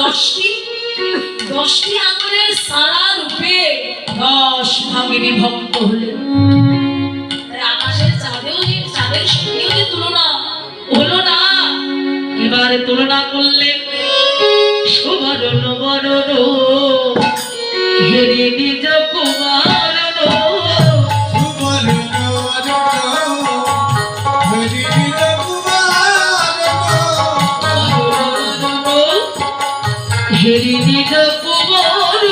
10টি আঙুলের সারা রূপে 10 ভাগে বিভক্ত হলেন। আকাশের চাঁদের সঙ্গেও যে তুলনা হলো না। এবারে তুলনা করলেন সুবর্ণ বরণ হেরে নিজ কুমার হেরি নিজ কুমার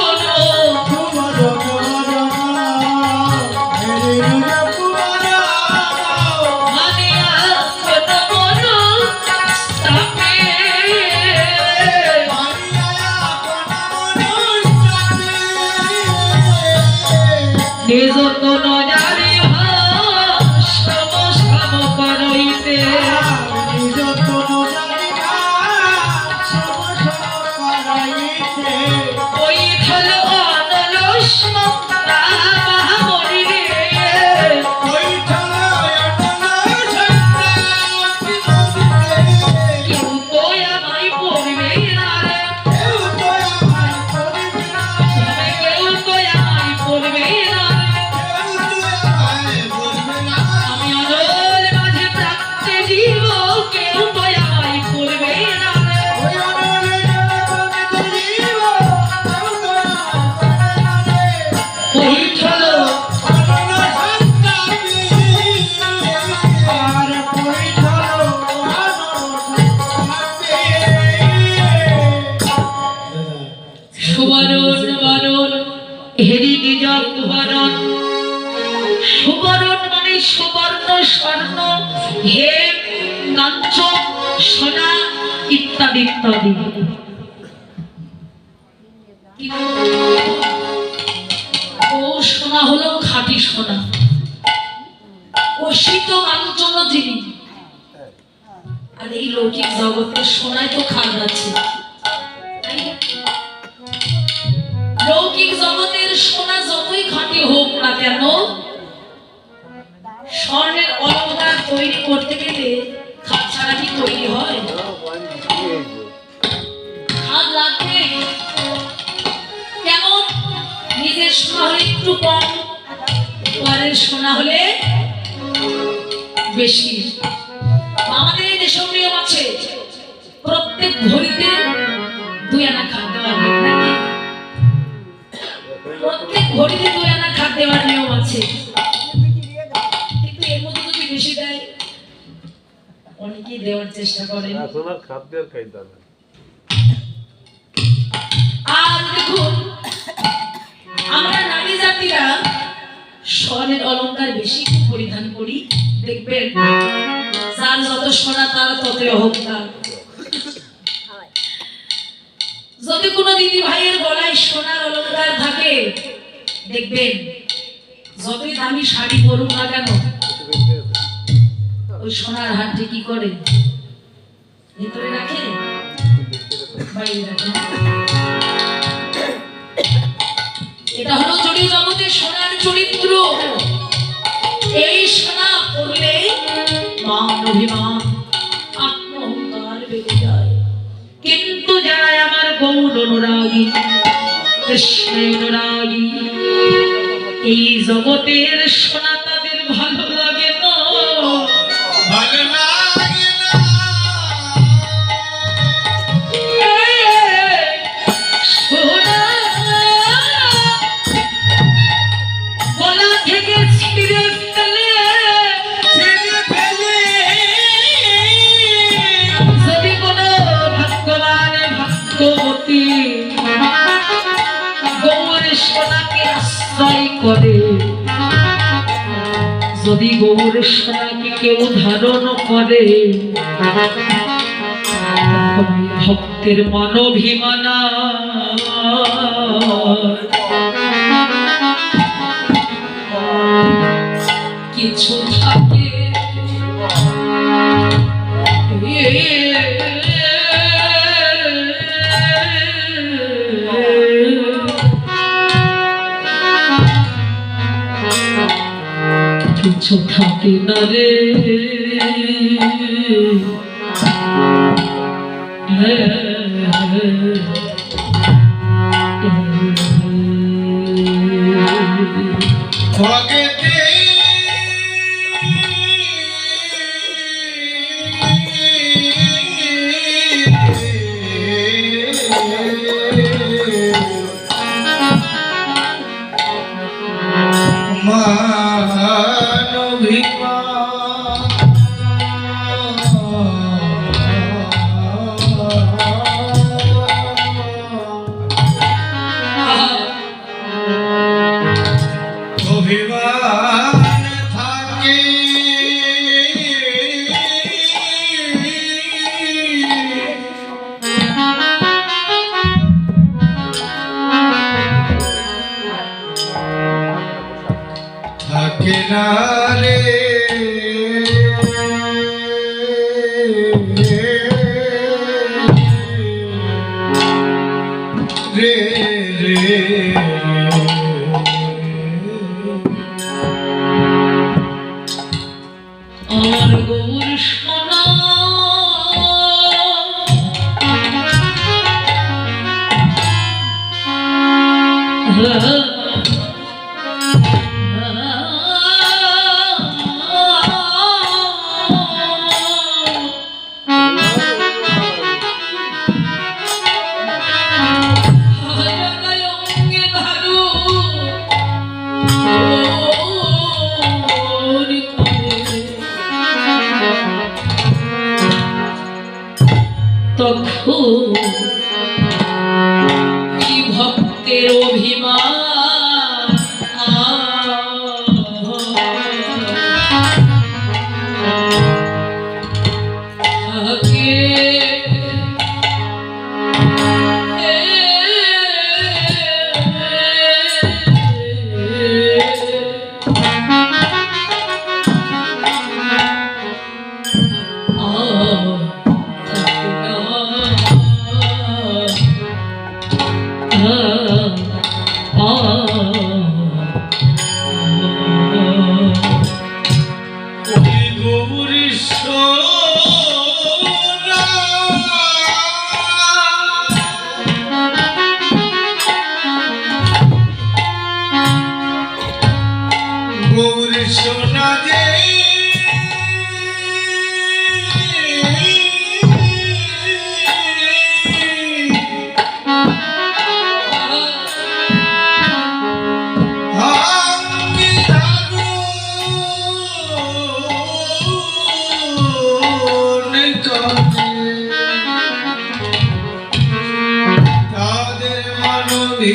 নিজ কোন জানি সম সম করইতে নিজ কোন জানি ওই ফল অনলস মহামরি ওই ফল অনলস কেউ তো আমায় পড়বে না রে কেউ তো আমায় পড়বে না আমি অনল মাঝে প্রাপ্তে জীব কেউ তো আমায় পড়বে না সুবরণ বরণ হেরি নিজ কুবরণ। সুবরণ মানে সুবর্ণ স্বর্ণ হেম কাঞ্চন সোনা ইত্যাদি ইত্যাদি। ও সোনা হলো খাঁটি সোনা। অসিত কাঞ্চন যিনি। আর এই লৌকিক জগতের সোনায় তো খাদ আছে। লৌকিক জগতের সোনা যতই খাঁটি হোক না কেন স্বর্ণের অলংকার তৈরি করতে গেলে খাদ ছাড়া কি তৈরি হয়? খাদ লাগবে। কেমন নিজের সোনা হলে একটু কম, পরের সোনা হলে বেশি। আমাদের দেশের নিয়ম আছে প্রত্যেক ভরিতে 2 আনা খাদ দেওয়া হয় নাকি? প্রত্যেক ঘড়িতে 2 আনা খাদ দেওয়ার নিয়ম আছে। কিন্তু এর মধ্যে যদি বেশি দেয় অনেকেই দেওয়ার চেষ্টা করে। সোনার খাদ দেওয়ার কায়দা না। আর দেখুন আমরা নারী জাতিরা স্বর্ণের অলংকার বেশি পরিধান করি। দেখবেন যার যত সোনা তার ততই অহংকার। যদি কোনো দিদি ভাইয়ের গলায় সোনার অলংকার থাকে দেখবেন যতই দামি শাড়ি পরুক না কেন ওই সোনার হারটি কি করে ভিতরে রাখে, বাইরে রাখে। এটা হলো জড়িত জগতের সোনার চরিত্র। এই সোনা পরলে মান অভিমান আত্মঅহংকার বেড়ে যায়। কিন্তু যারা আমার গৌর অনুরাগী কৃষ্ণ অনুরাগী এই জগতের সোনা তাদের ভালো লাগে না, ভালো লাগে না। সোনা গলা থেকে ছিঁড়ে ফেলে যদি কোনো ভাগ্যবান ভাগ্যবতী গৌর সোনাকে আশ্রয় করে, যদি গৌর সোনাকে কেউ ধারণ করে ভক্তের মানভিমানা কিছু থাকে কিছু থাকে না রে। ভগতে অভিমান থাকে থাকে না রে রে রে আর গৌর সোনা তখন কি ভক্তের অভিমান থাকে গৌরী সোনা যে তাদের মানবী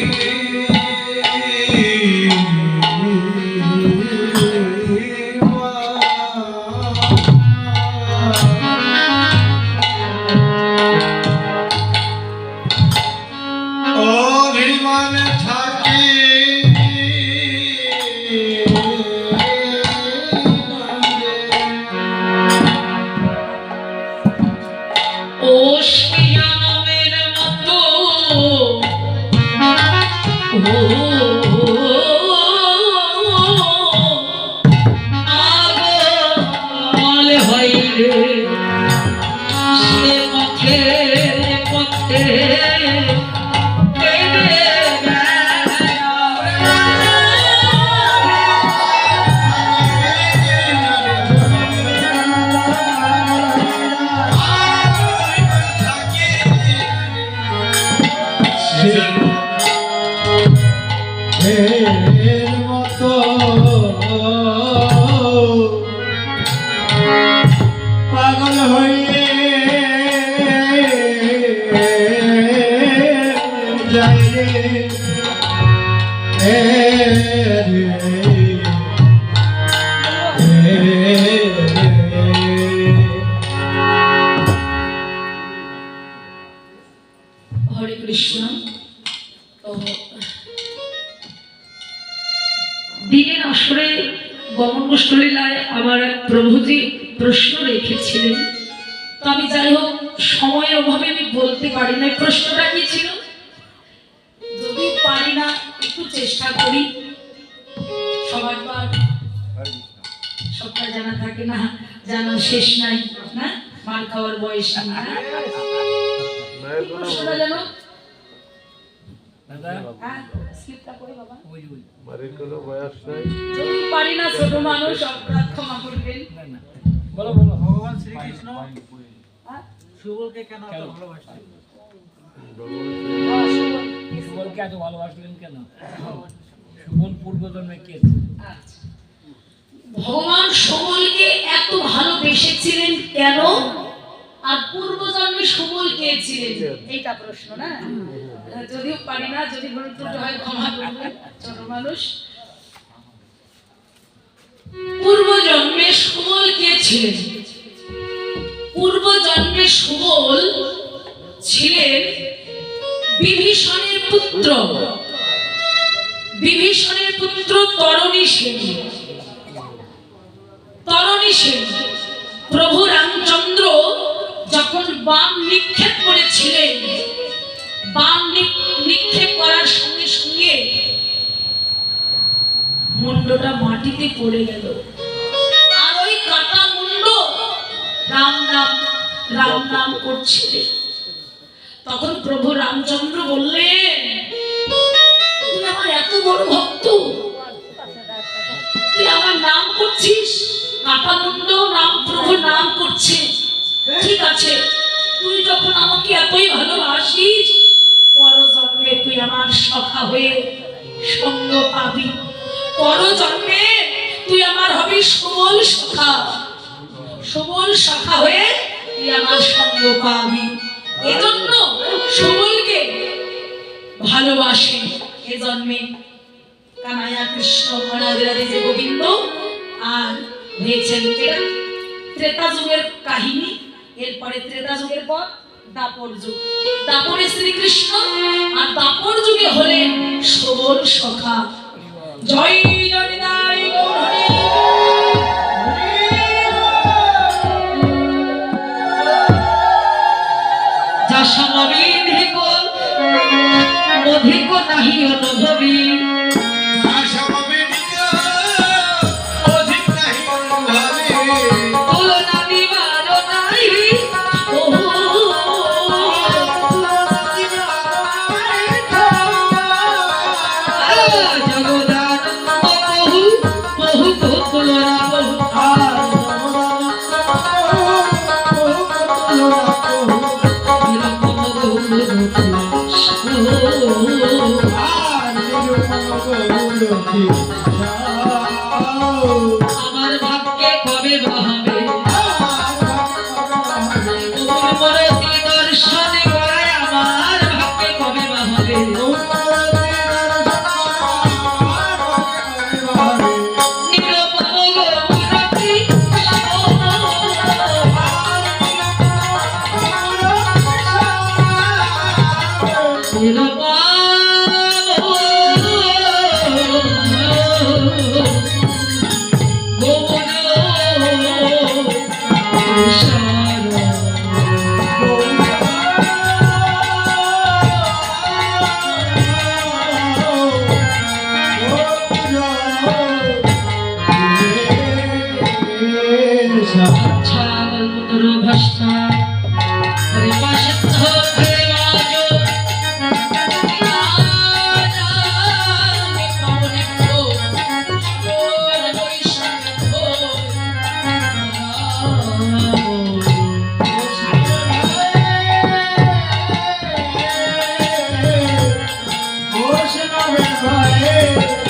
অভিমান থাকে ও শ্রীরামের মতো আগল হইলে সে পথে পথে মতো পাগল হইলে যাই হরে কৃষ্ণ। তো দিনের আসরে গমন গোষ্ঠলীলায় আমার এক প্রভুজি প্রশ্ন রেখেছিলেন, তো আমি যাই হোক সময়ের অভাবে আমি বলতে পারি না প্রশ্নটা কি ছিল। যদি পারি না একটু চেষ্টা করি, সবার তো আর সবটা জানা থাকে না, জানা শেষ নাই না, মার খাওয়ার বয়স না। মায়ের কোনো প্রশ্নটা জানো? হ্যাঁ, স্লিপটা কই বাবা? মায়ের কোনো বয়স নাই। যদি পারি না, ছোট মানুষ, অপরাধ ক্ষমা করবেন। বলো বলো ভগবান শ্রীকৃষ্ণ হ্যাঁ? সুবলকে কেন এত ভালোবাসলেন? সুবলকে এত ভালোবাসলেন কেন? সুবল পূর্বজন্মে কে ছিল? আচ্ছা। ভগবান সকলকে এত ভালোবেসেছিলেন কেন, আর পূর্বজন্মে সকল কে ছিলেন, এইটা প্রশ্ন না? যদিও পারি না, যদি ভুল ত্রুটি হয় ক্ষমা করবেন, ছোট মানুষ। পূর্বজন্মে সকল কে ছিলেন? পূর্বজন্মে সকল ছিলেন বিভীষণের পুত্র, বিভীষণের পুত্র তরণী সেন। তরণী সেন প্রভু রামচন্দ্র যখন বাণ নিক্ষেপ করেছিলেন, বাণ নিক্ষেপ করার সঙ্গে সঙ্গে মুন্ডটা মাটিতে পড়ে গেল, আর ওই কাটা মুন্ড রাম নাম করছিলেন। তখন প্রভু রামচন্দ্র বললেন, তুই আমার এত বড় ভক্ত, তুই আমার নাম করছিস, কাটা মুন্ড নাম প্রভু নাম করছে, ঠিক আছে, তুই যখন আমাকে এতই ভালোবাসিস, পরজন্মে তুই আমার সখা হয়ে সঙ্গ পাবি, পরজন্মে তুই আমার হবি সুবল সখা, সুবল সখা হয়ে তুই আমার সঙ্গ পাবি। এজন্য সুবলকে ভালোবাসে এ জন্মে কানাইয়া কৃষ্ণ রাধে রাধে যে গোবিন্দ, আর হয়েছেন এটা ত্রেতা যুগের কাহিনী। এরপরে ত্রেতা যুগের পর দাপর যুগ, দাপরে শ্রীকৃষ্ণ, আর দাপর যুগে হলেন সুবল সখা। জয় জয়দাই গৌরহরি। যা সমবিধি কোন অধিক নাহি অনুভবী, তুলনা নিবার নাই জগদানন্দ বহু বহু তুলনা বহু আমার ভাগ্যে কবে হবে মূর্তি দর্শন করায়, আমার ভাগ্যে কবে হবে নিরূপম গৌরী ভাষা Hey!